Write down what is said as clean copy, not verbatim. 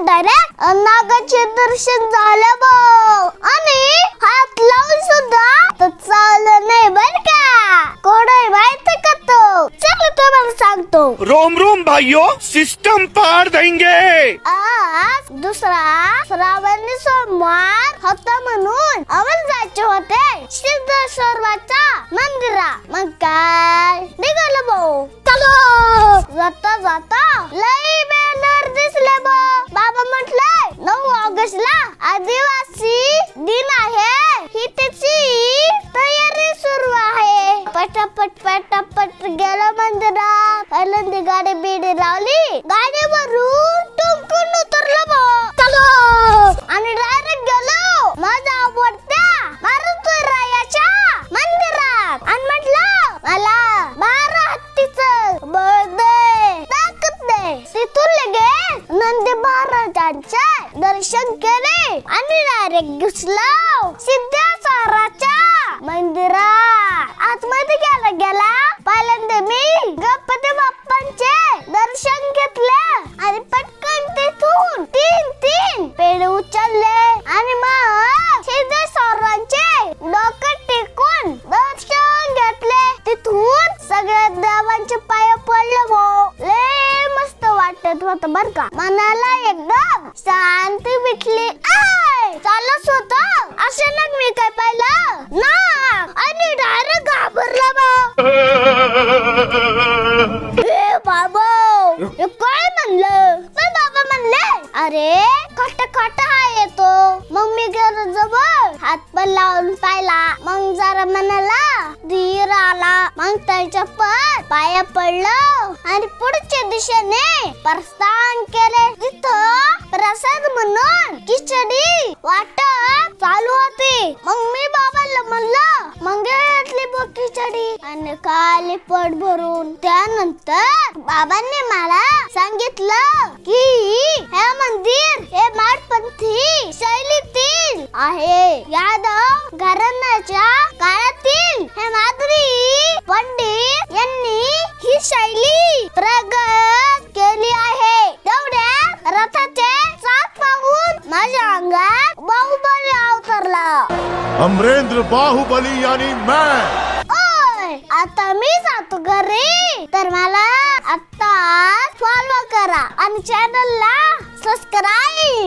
Direct नागाचे दर्शन झालं बघ आणि हात लावून सुद्धा तर चाललं नाही बर का. कोण आहे माहिती का तो? चल तुम्हाला सांगतो. रोम रोम भाइयों, सिस्टम पार देंगे. आज दुसरा श्रावणी सोमवार होता म्हणून आम्हाला जायचे होते सिद्धेश्वराच्या मंदिरा. मग काय निघालो भाऊ. चलो जाता जाता लई बॅनर दिसले बाबा म्हटले 9 ऑगस्टला आदिवासी दिन आहे, ही त्याची तयारी सुरू आहे. पटापट गेलो मंदिरात. पहिल्यांदा गाडी बिडी लावली, गाडीवरून टुमकून उतरलो चलो आणि डायरेक्ट गेलो माझ्या आवडत्या मारुतीरायाच्या मंदिरात आणि म्हटलं मला 12 हत्तीचं बळ दे, ताकद दे. तिथून लगेच नंदी महाराजांचे दर्शन केले आणि डायरेक्ट घुसलो सिद्धेश्वराच्या मंदिरात. आतमध्ये गेला पहिल्यांदा मी गणपती बाप्पांचे दर्शन घेतले आणि पटकन तिथून 3 पेढे उचलले आणि मग सिद्धेश्वरांचे डोकं टेकून दर्शन घेतले. तिथून सगळ्या देवांचे पाय पडले भाऊ. लय मस्त वाटत होतं बर का. मनाला एकदम शांती भेटली. चालत होत अचानक मी काय पाहिलं ना आणि डायरेक्ट घाबरला बाबा. काय म्हणलं बाबा म्हणले अरे खट आहे तो. मग मी गेलो जवळ, हात पण लावून पाहिला. मग जरा मनाला धीर आला. मग त्याच्या पाया पडलं आणि पुढच्या दिशेने प्रस्थान केले. तिथं प्रसाद म्हणून खिचडी वाटप चालू होती. मग मी बाबाला म्हणलं मग घेतली बघ खिचडी आणि खाली पोट भरून. त्यानंतर बाबांनी मला सांगितलं की हे मंदिर हे माडपंथी शैलीतील आहे. यादव घराण्याच्या काळातील हे माधवी पंडित यांनी ही शैली प्रगत केली आहे. तेवढ्या रथाचे चाक पाहून माझ्या अंगात बाहुबली अवतरला. अमरेंद्र बाहुबली यानी मैं. आता मी जातो घरी. तर मला आता फॉलो करा आणि चॅनलला सबस्क्राईब